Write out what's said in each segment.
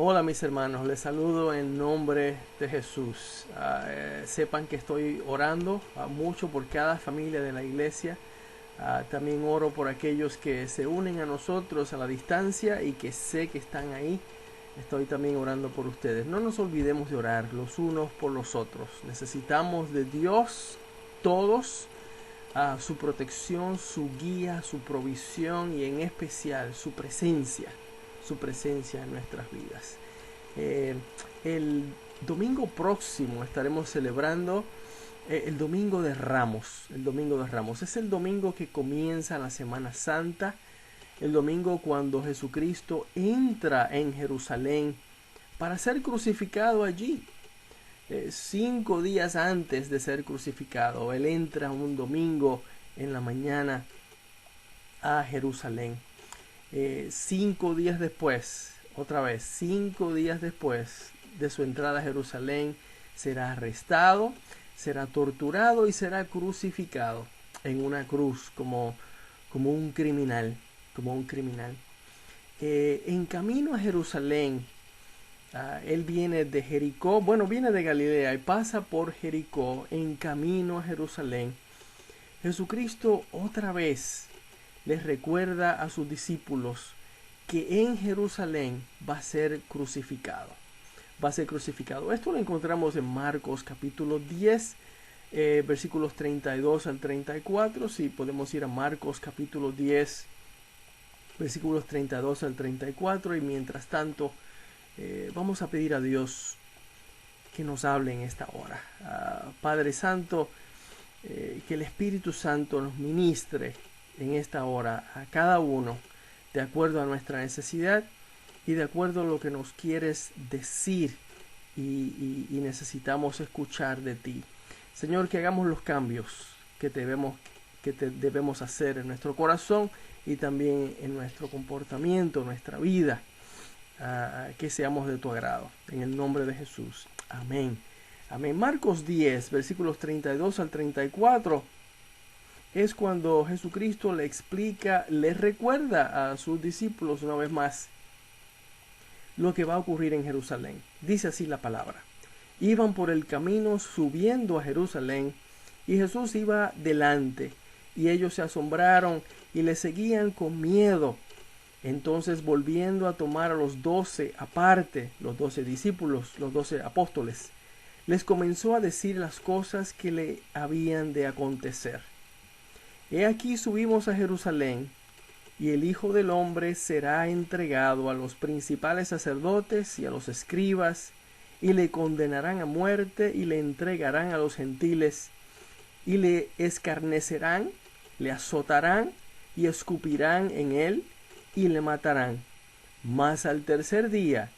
Hola mis hermanos, les saludo en nombre de Jesús. Sepan que estoy orando mucho por cada familia de la iglesia. También oro por aquellos que se unen a nosotros a la distancia y que sé que están ahí. Estoy también orando por ustedes. No nos olvidemos de orar los unos por los otros. Necesitamos de Dios todos, su protección, su guía, su provisión y en especial su presencia en nuestras vidas. Eh, el domingo próximo estaremos celebrando el Domingo de Ramos. El Domingo de Ramos es el domingo que comienza la Semana Santa, el domingo cuando Jesucristo entra en Jerusalén para ser crucificado allí. 5 días antes de ser crucificado, Él entra un domingo en la mañana a Jerusalén. 5 días después, otra vez, 5 días después de su entrada a Jerusalén, será arrestado, será torturado y será crucificado en una cruz como un criminal, como un criminal. En camino a Jerusalén, él viene de Jericó, bueno, viene de Galilea y pasa por Jericó en camino a Jerusalén. Jesucristo otra vez les recuerda a sus discípulos que en Jerusalén va a ser crucificado. Va a ser crucificado. Esto lo encontramos en Marcos capítulo 10, versículos 32 al 34. Si podemos ir a Marcos capítulo 10, versículos 32 al 34. Y mientras tanto, vamos a pedir a Dios que nos hable en esta hora. Padre Santo, que el Espíritu Santo nos ministre en esta hora a cada uno de acuerdo a nuestra necesidad y de acuerdo a lo que nos quieres decir y necesitamos escuchar de ti. Señor, que hagamos los cambios que debemos hacer en nuestro corazón y también en nuestro comportamiento, nuestra vida, que seamos de tu agrado. En el nombre de Jesús. Amén. Amén. Marcos 10, versículos 32 al 34, es cuando Jesucristo le explica, le recuerda a sus discípulos una vez más lo que va a ocurrir en Jerusalén. Dice así la palabra. Iban por el camino subiendo a Jerusalén y Jesús iba delante y ellos se asombraron y le seguían con miedo. Entonces, volviendo a tomar a los 12 aparte, los 12 discípulos, los 12 apóstoles, les comenzó a decir las cosas que le habían de acontecer. He aquí subimos a Jerusalén, y el Hijo del Hombre será entregado a los principales sacerdotes y a los escribas, y le condenarán a muerte, y le entregarán a los gentiles, y le escarnecerán, le azotarán, y escupirán en él, y le matarán. Mas al tercer día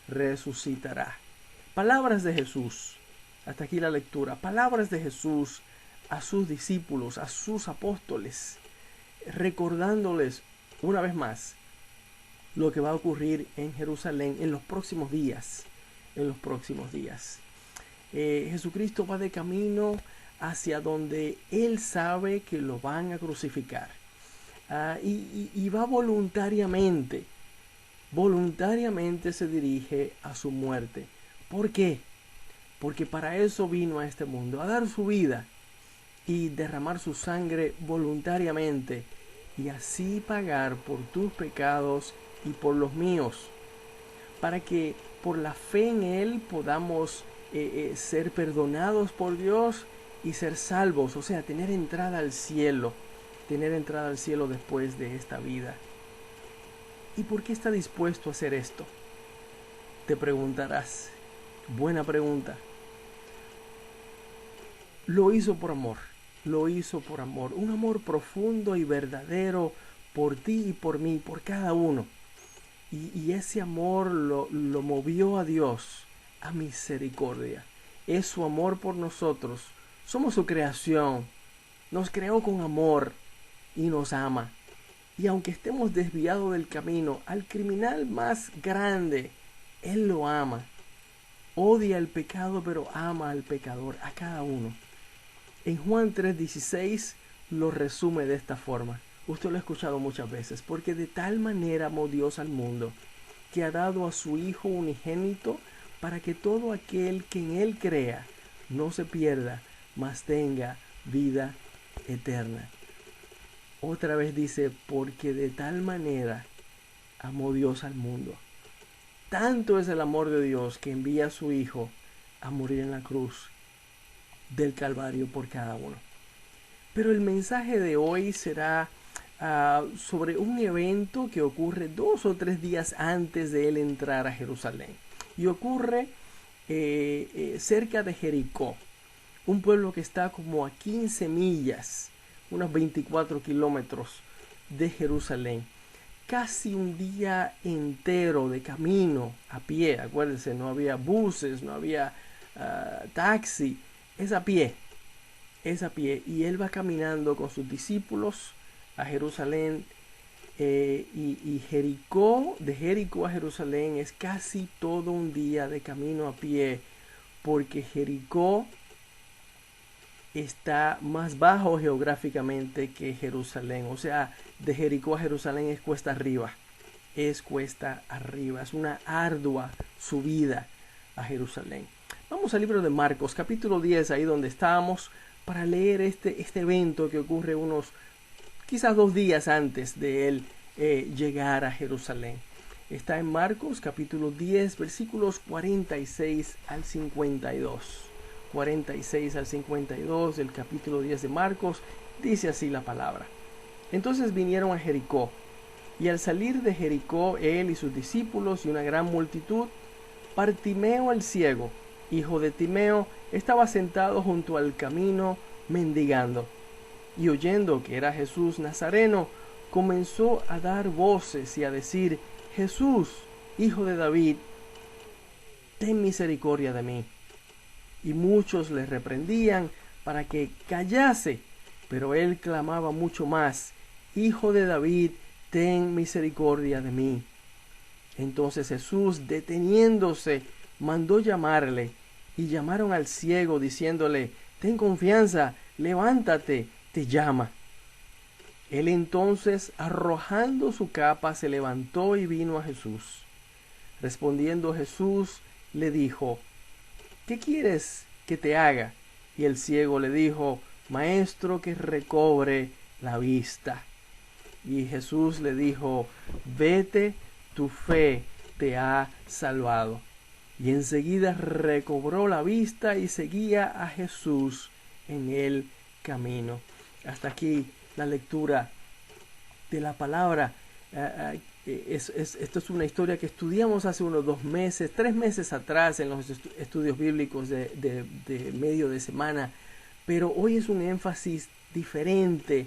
resucitará. Palabras de Jesús. Hasta aquí la lectura. Palabras de Jesús a sus discípulos, a sus apóstoles, recordándoles una vez más lo que va a ocurrir en Jerusalén en los próximos días. En los próximos días. Jesucristo va de camino hacia donde Él sabe que lo van a crucificar. Y va voluntariamente se dirige a su muerte. ¿Por qué? Porque para eso vino a este mundo, a dar su vida y derramar su sangre voluntariamente y así pagar por tus pecados y por los míos, para que por la fe en Él podamos ser perdonados por Dios y ser salvos, o sea, tener entrada al cielo después de esta vida. ¿Y por qué está dispuesto a hacer esto? Te preguntarás. Buena pregunta. Lo hizo por amor. Lo hizo por amor. Un amor profundo y verdadero por ti y por mí, por cada uno. Y ese amor lo movió a Dios a misericordia. Es su amor por nosotros. Somos su creación. Nos creó con amor y nos ama. Y aunque estemos desviados del camino, al criminal más grande, Él lo ama. Odia el pecado, pero ama al pecador, a cada uno. En Juan 3:16 lo resume de esta forma. Usted lo ha escuchado muchas veces. Porque de tal manera amó Dios al mundo, que ha dado a su Hijo unigénito, para que todo aquel que en Él crea no se pierda, mas tenga vida eterna. Otra vez dice, porque de tal manera amó Dios al mundo. Tanto es el amor de Dios que envía a su Hijo a morir en la cruz del Calvario por cada uno. Pero el mensaje de hoy será sobre un evento que ocurre 2 o 3 días antes de él entrar a Jerusalén. Y ocurre cerca de Jericó, un pueblo que está como a 15 millas, unos 24 kilómetros de Jerusalén. Casi un día entero de camino a pie. Acuérdense, no había buses, no había taxi, es a pie. Y él va caminando con sus discípulos a Jerusalén. Y Jericó, de Jericó a Jerusalén es casi todo un día de camino a pie, porque Jericó está más bajo geográficamente que Jerusalén. O sea, de Jericó a Jerusalén es cuesta arriba. Es una ardua subida a Jerusalén. Vamos al libro de Marcos, capítulo 10, ahí donde estábamos, para leer este evento que ocurre quizás 2 días antes de él llegar a Jerusalén. Está en Marcos, capítulo 10, versículos 46 al 52. 46 al 52 del capítulo 10 de Marcos, dice así la palabra. Entonces vinieron a Jericó, y al salir de Jericó él y sus discípulos y una gran multitud, Bartimeo el ciego, hijo de Timeo, estaba sentado junto al camino mendigando, y oyendo que era Jesús Nazareno, comenzó a dar voces y a decir: Jesús, hijo de David, ten misericordia de mí. Y muchos le reprendían para que callase, pero él clamaba mucho más: Hijo de David, ten misericordia de mí. Entonces Jesús, deteniéndose, mandó llamarle, y llamaron al ciego, diciéndole: Ten confianza, levántate, te llama. Él entonces, arrojando su capa, se levantó y vino a Jesús. Respondiendo Jesús, le dijo: ¿Qué quieres que te haga? Y el ciego le dijo: Maestro, que recobre la vista. Y Jesús le dijo: Vete, tu fe te ha salvado. Y enseguida recobró la vista y seguía a Jesús en el camino. Hasta aquí la lectura de la palabra. Esto es una historia que estudiamos hace unos 2 meses, 3 meses atrás en los estudios bíblicos de medio de semana, pero hoy es un énfasis diferente.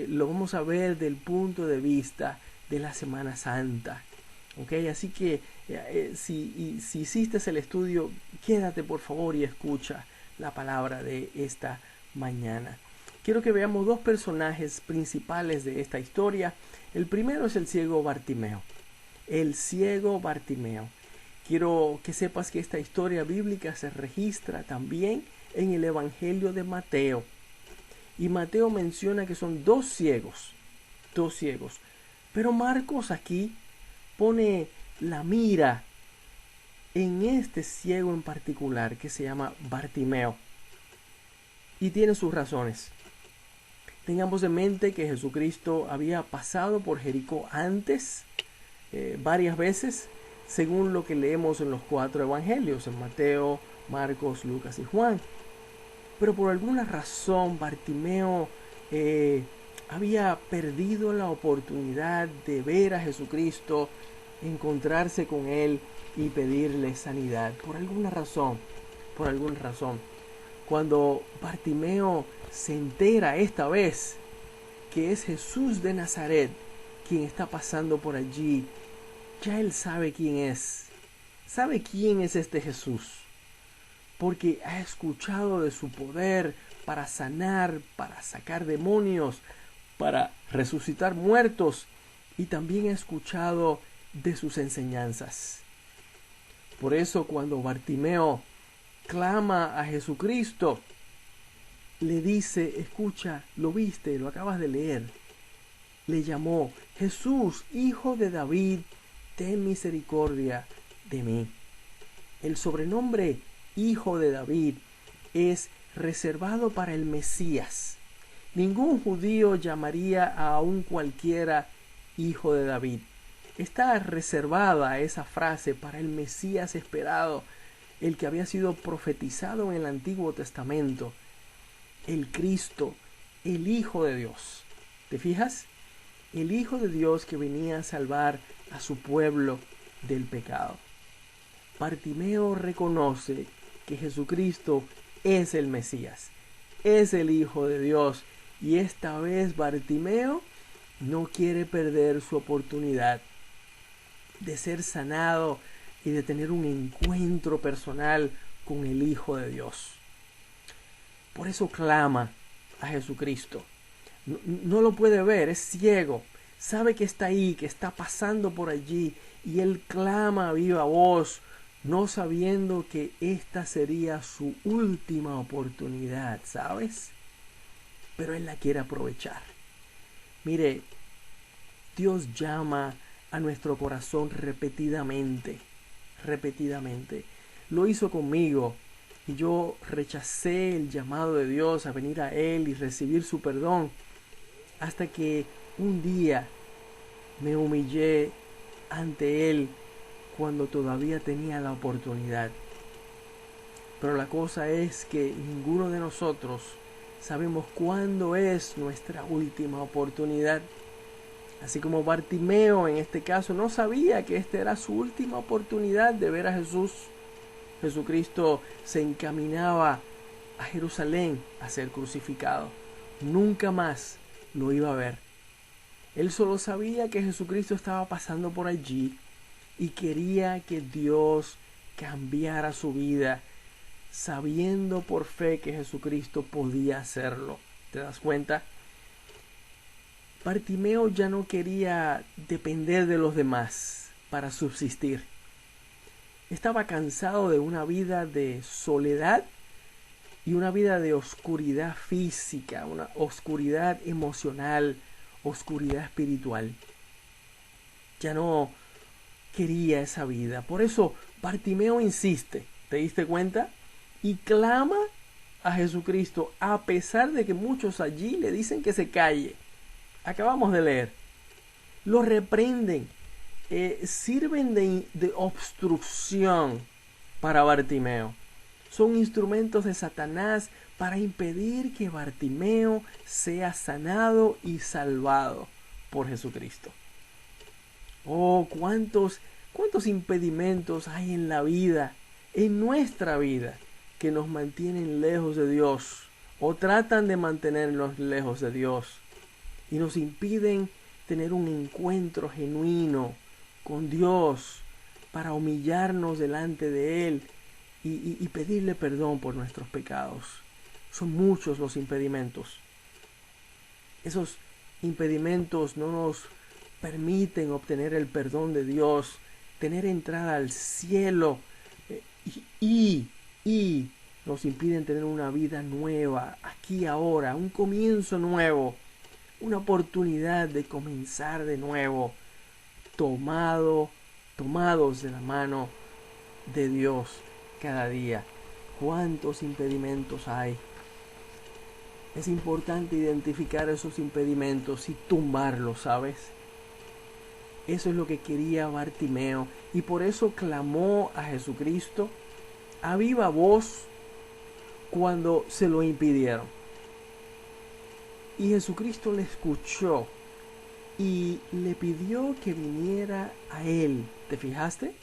Lo vamos a ver del punto de vista de la Semana Santa. ¿Okay? Así que si hiciste el estudio, quédate por favor y escucha la palabra de esta mañana. Quiero que veamos 2 personajes principales de esta historia. El primero es el ciego Bartimeo. El ciego Bartimeo. Quiero que sepas que esta historia bíblica se registra también en el Evangelio de Mateo. Y Mateo menciona que son 2 ciegos. 2 ciegos. Pero Marcos aquí pone la mira en este ciego en particular que se llama Bartimeo. Y tiene sus razones. Tengamos en mente que Jesucristo había pasado por Jericó antes, varias veces, según lo que leemos en los 4 evangelios, en Mateo, Marcos, Lucas y Juan. Pero por alguna razón Bartimeo había perdido la oportunidad de ver a Jesucristo, encontrarse con él y pedirle sanidad. Por alguna razón. Cuando Bartimeo se entera esta vez que es Jesús de Nazaret quien está pasando por allí, ya él sabe quién es. Sabe quién es este Jesús, porque ha escuchado de su poder para sanar, para sacar demonios, para resucitar muertos, y también ha escuchado de sus enseñanzas. Por eso cuando Bartimeo clama a Jesucristo, le dice: escucha, lo viste, lo acabas de leer. Le llamó: Jesús, hijo de David, ten misericordia de mí. El sobrenombre Hijo de David es reservado para el Mesías. Ningún judío llamaría a un cualquiera Hijo de David. Está reservada esa frase para el Mesías esperado, el que había sido profetizado en el Antiguo Testamento, el Cristo, el Hijo de Dios. ¿Te fijas? El Hijo de Dios que venía a salvar a su pueblo del pecado. Bartimeo reconoce que Jesucristo es el Mesías, es el Hijo de Dios, y esta vez Bartimeo no quiere perder su oportunidad de ser sanado y de tener un encuentro personal con el Hijo de Dios. Por eso clama a Jesucristo. No lo puede ver, es ciego. Sabe que está ahí, que está pasando por allí, y él clama a viva voz, no sabiendo que esta sería su última oportunidad, ¿sabes? Pero él la quiere aprovechar. Mire, Dios llama a nuestro corazón repetidamente. Lo hizo conmigo y yo rechacé el llamado de Dios a venir a Él y recibir su perdón, hasta que un día me humillé ante Él cuando todavía tenía la oportunidad. Pero la cosa es que ninguno de nosotros sabemos cuándo es nuestra última oportunidad. Así como Bartimeo en este caso no sabía que esta era su última oportunidad de ver a Jesús. Jesucristo se encaminaba a Jerusalén a ser crucificado. Nunca más lo iba a ver. Él solo sabía que Jesucristo estaba pasando por allí y quería que Dios cambiara su vida, sabiendo por fe que Jesucristo podía hacerlo. ¿Te das cuenta? Bartimeo ya no quería depender de los demás para subsistir. Estaba cansado de una vida de soledad y una vida de oscuridad física, una oscuridad emocional, oscuridad espiritual. Ya no quería esa vida. Por eso Bartimeo insiste, ¿te diste cuenta? Y clama a Jesucristo a pesar de que muchos allí le dicen que se calle. Acabamos de leer. Lo reprenden. Sirven de obstrucción para Bartimeo. Son instrumentos de Satanás para impedir que Bartimeo sea sanado y salvado por Jesucristo. Oh, cuántos impedimentos hay en la vida, en nuestra vida, que nos mantienen lejos de Dios o tratan de mantenernos lejos de Dios y nos impiden tener un encuentro genuino con Dios para humillarnos delante de Él y pedirle perdón por nuestros pecados. Son muchos los impedimentos. Esos impedimentos no nos permiten obtener el perdón de Dios, tener entrada al cielo y nos impiden tener una vida nueva, aquí ahora, un comienzo nuevo, una oportunidad de comenzar de nuevo, tomados de la mano de Dios cada día. ¿Cuántos impedimentos hay? Es importante identificar esos impedimentos y tumbarlos, ¿sabes? Eso es lo que quería Bartimeo y por eso clamó a Jesucristo a viva voz cuando se lo impidieron. Y Jesucristo le escuchó y le pidió que viniera a él. ¿Te fijaste?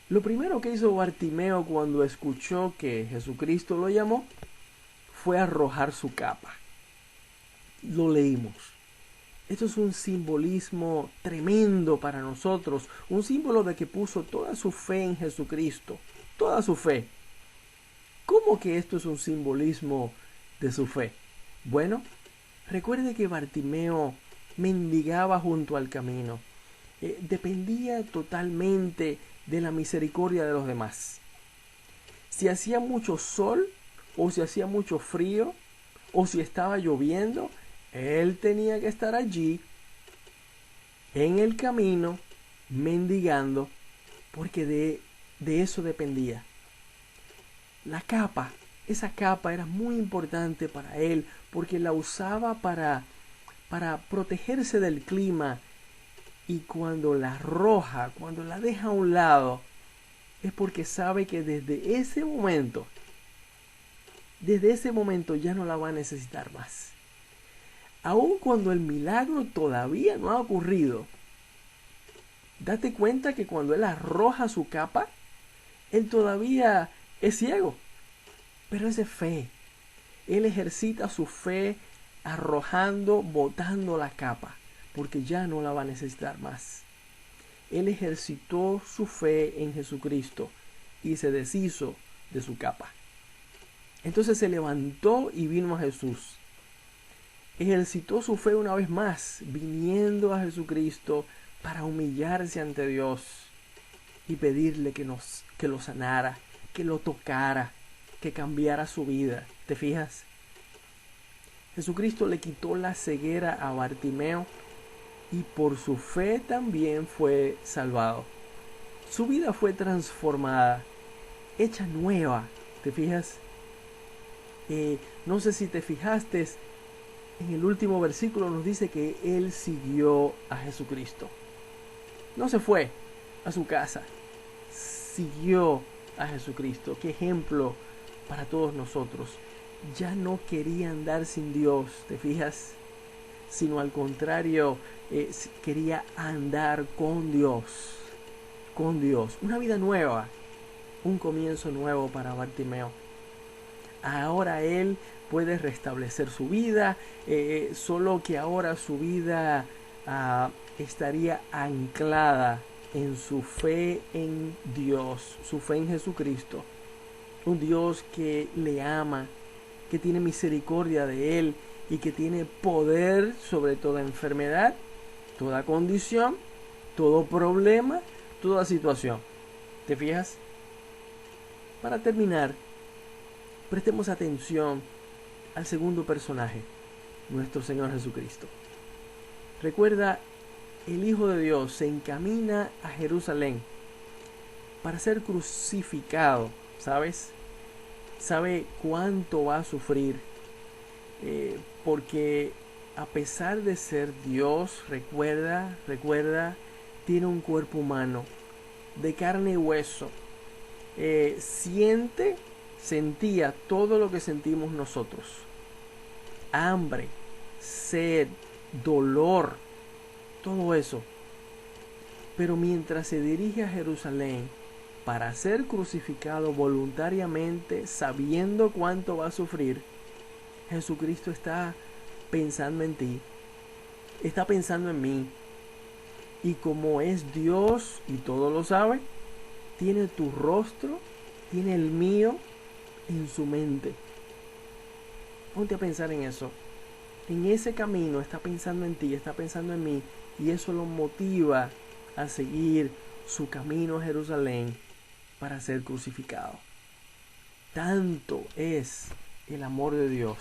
Lo primero que hizo Bartimeo cuando escuchó que Jesucristo lo llamó fue arrojar su capa. Lo leímos. Esto es un simbolismo tremendo para nosotros, un símbolo de que puso toda su fe en Jesucristo, toda su fe. ¿Cómo que esto es un simbolismo de su fe? Bueno, recuerde que Bartimeo mendigaba junto al camino, dependía totalmente de la misericordia de los demás. Si hacía mucho sol, o si hacía mucho frío, o si estaba lloviendo, él tenía que estar allí, en el camino, mendigando, porque de eso dependía. La capa, esa capa era muy importante para él, porque la usaba para protegerse del clima, y cuando la arroja, cuando la deja a un lado, es porque sabe que desde ese momento ya no la va a necesitar más. Aun cuando el milagro todavía no ha ocurrido, date cuenta que cuando él arroja su capa, él todavía es ciego, pero es de fe. Él ejercita su fe arrojando, botando la capa, porque ya no la va a necesitar más. Él ejercitó su fe en Jesucristo y se deshizo de su capa. Entonces se levantó y vino a Jesús. Ejercitó su fe una vez más, viniendo a Jesucristo para humillarse ante Dios y pedirle que lo sanara, que lo tocara, que cambiara su vida. ¿Te fijas? Jesucristo le quitó la ceguera a Bartimeo y por su fe también fue salvado. Su vida fue transformada, hecha nueva. ¿Te fijas? No sé si te fijaste, en el último versículo nos dice que él siguió a Jesucristo. No se fue a su casa, siguió a Jesucristo. Qué ejemplo para todos nosotros. Ya no quería andar sin Dios, ¿te fijas? Sino al contrario, quería andar con Dios. Con Dios. Una vida nueva, un comienzo nuevo para Bartimeo. Ahora él puede restablecer su vida, solo que ahora su vida estaría anclada en su fe en Dios, su fe en Jesucristo. Un Dios que le ama, que tiene misericordia de él y que tiene poder sobre toda enfermedad, toda condición, todo problema, toda situación. ¿Te fijas? Para terminar, prestemos atención al segundo personaje, nuestro Señor Jesucristo. Recuerda, el Hijo de Dios se encamina a Jerusalén para ser crucificado, ¿sabes? Sabe cuánto va a sufrir, porque a pesar de ser Dios, recuerda, tiene un cuerpo humano, de carne y hueso. Sentía todo lo que sentimos nosotros: hambre, sed, dolor, todo eso. Pero mientras se dirige a Jerusalén para ser crucificado voluntariamente, sabiendo cuánto va a sufrir, Jesucristo está pensando en ti, está pensando en mí, y como es Dios y todo lo sabe, tiene tu rostro, tiene el mío en su mente. Ponte a pensar en eso. En ese camino está pensando en ti, está pensando en mí, y eso lo motiva a seguir su camino a Jerusalén para ser crucificado. Tanto es el amor de Dios,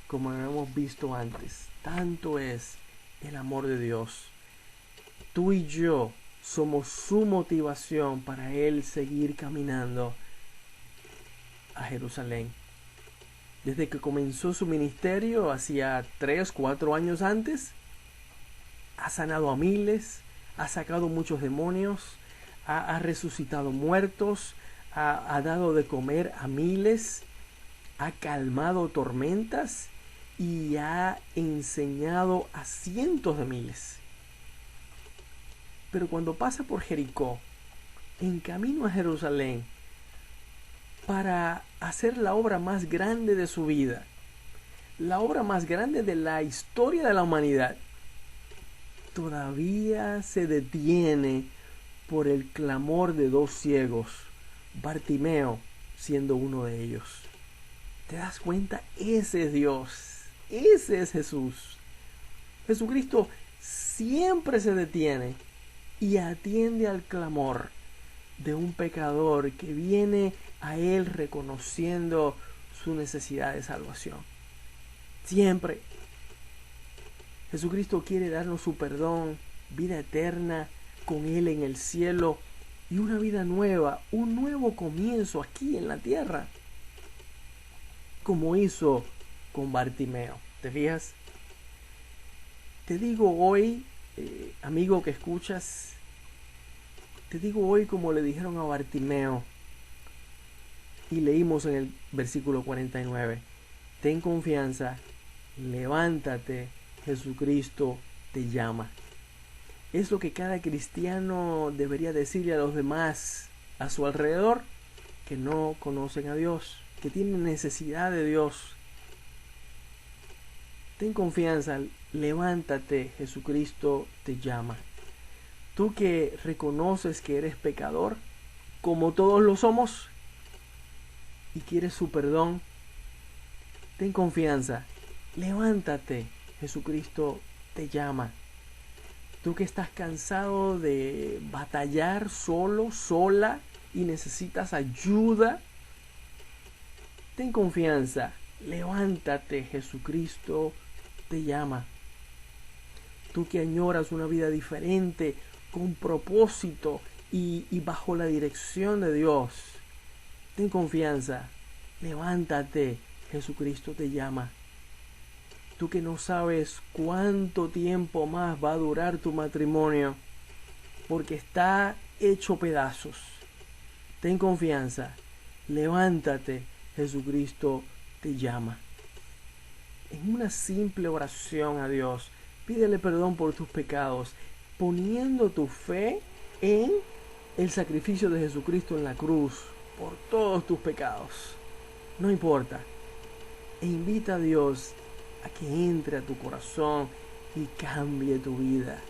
como lo hemos visto antes. Tanto es el amor de Dios. Tú y yo somos su motivación para él seguir caminando a Jerusalén. Desde que comenzó su ministerio, hacía 3, 4 años antes, ha sanado a miles, ha sacado muchos demonios, ha resucitado muertos, ha dado de comer a miles, ha calmado tormentas y ha enseñado a cientos de miles. Pero cuando pasa por Jericó, en camino a Jerusalén, para hacer la obra más grande de su vida, la obra más grande de la historia de la humanidad, todavía se detiene por el clamor de 2 ciegos, Bartimeo siendo uno de ellos. ¿Te das cuenta? Ese es Dios, ese es Jesús. Jesucristo siempre se detiene y atiende al clamor de un pecador que viene a él reconociendo su necesidad de salvación. Siempre. Jesucristo quiere darnos su perdón, vida eterna, con Él en el cielo y una vida nueva, un nuevo comienzo aquí en la tierra, como hizo con Bartimeo. ¿Te fijas? Te digo hoy, amigo que escuchas, te digo hoy como le dijeron a Bartimeo y leímos en el versículo 49, ten confianza, levántate, Jesucristo te llama. Es lo que cada cristiano debería decirle a los demás a su alrededor que no conocen a Dios, que tienen necesidad de Dios. Ten confianza, levántate, Jesucristo te llama. Tú que reconoces que eres pecador, como todos lo somos, y quieres su perdón, ten confianza, levántate, Jesucristo te llama. Tú que estás cansado de batallar solo, sola, y necesitas ayuda, ten confianza, levántate, Jesucristo te llama. Tú que añoras una vida diferente, con propósito y bajo la dirección de Dios, ten confianza, levántate, Jesucristo te llama. Tú que no sabes cuánto tiempo más va a durar tu matrimonio, porque está hecho pedazos, ten confianza, levántate, Jesucristo te llama. En una simple oración a Dios, pídele perdón por tus pecados, poniendo tu fe en el sacrificio de Jesucristo en la cruz por todos tus pecados. No importa. E invita a Dios a que entre a tu corazón y cambie tu vida.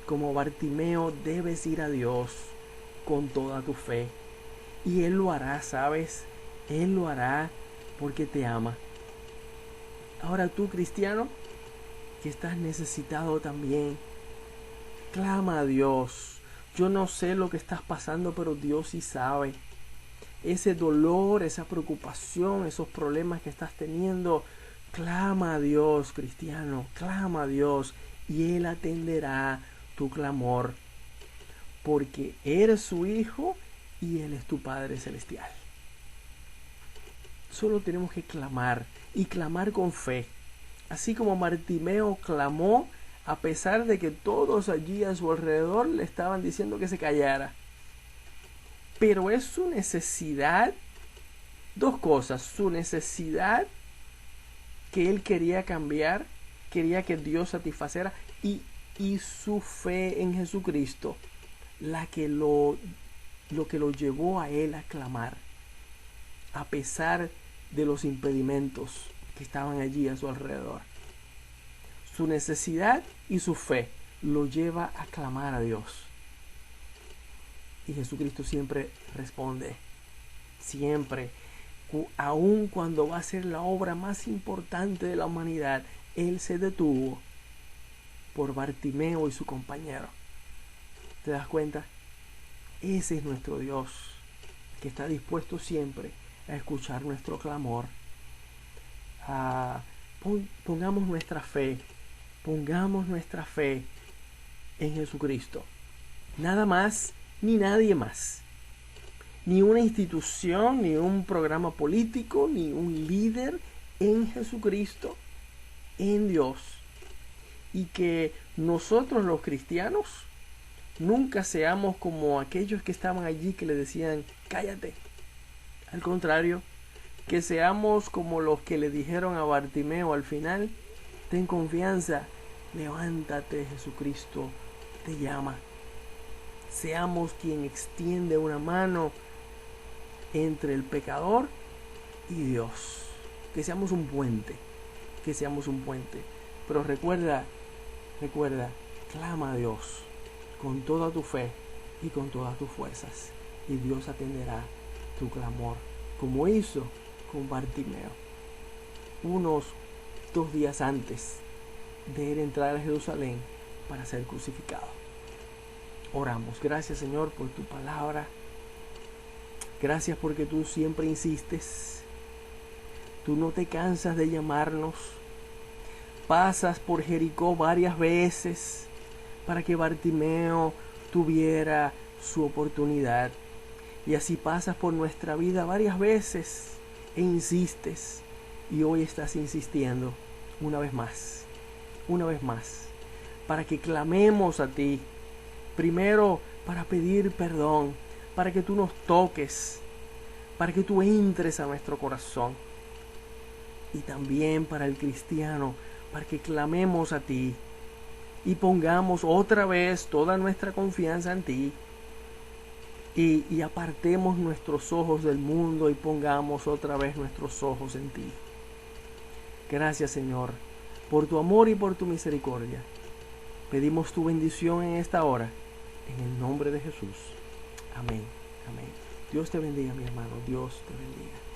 Como Bartimeo debes ir a Dios con toda tu fe. Y Él lo hará, ¿sabes? Él lo hará porque te ama. Ahora tú, cristiano, que estás necesitado también, clama a Dios. Yo no sé lo que estás pasando, pero Dios sí sabe. Ese dolor, esa preocupación, esos problemas que estás teniendo, clama a Dios, cristiano, clama a Dios y Él atenderá tu clamor, porque eres su hijo y Él es tu Padre celestial. Solo tenemos que clamar y clamar con fe, así como Bartimeo clamó a pesar de que todos allí a su alrededor le estaban diciendo que se callara. Pero es su necesidad, dos cosas, su necesidad que él quería cambiar, quería que Dios satisfacera, y su fe en Jesucristo, lo que lo llevó a él a clamar, a pesar de los impedimentos que estaban allí a su alrededor. Su necesidad y su fe lo lleva a clamar a Dios. Y Jesucristo siempre responde, siempre, aun cuando va a ser la obra más importante de la humanidad, Él se detuvo por Bartimeo y su compañero. ¿Te das cuenta? Ese es nuestro Dios, que está dispuesto siempre a escuchar nuestro clamor. Pongamos nuestra fe en Jesucristo. Nada más ni nadie más. Ni una institución, ni un programa político, ni un líder, en Jesucristo, en Dios. Y que nosotros los cristianos nunca seamos como aquellos que estaban allí que le decían, cállate. Al contrario, que seamos como los que le dijeron a Bartimeo al final, ten confianza, levántate, Jesucristo te llama. Seamos quien extiende una mano entre el pecador y Dios. Que seamos un puente. Pero recuerda, clama a Dios con toda tu fe y con todas tus fuerzas. Y Dios atenderá tu clamor, como hizo con Bartimeo. Unos 2 días antes de él entrar a Jerusalén para ser crucificado. Oramos. Gracias, Señor, por tu palabra. Gracias porque tú siempre insistes. Tú no te cansas de llamarnos. Pasas por Jericó varias veces para que Bartimeo tuviera su oportunidad. Y así pasas por nuestra vida varias veces e insistes. Y hoy estás insistiendo una vez más, para que clamemos a ti. Primero, para pedir perdón, para que tú nos toques, para que tú entres a nuestro corazón. Y también para el cristiano, para que clamemos a ti y pongamos otra vez toda nuestra confianza en ti. Y apartemos nuestros ojos del mundo y pongamos otra vez nuestros ojos en ti. Gracias, Señor, por tu amor y por tu misericordia. Pedimos tu bendición en esta hora, en el nombre de Jesús. Amén. Amén. Dios te bendiga, mi hermano. Dios te bendiga.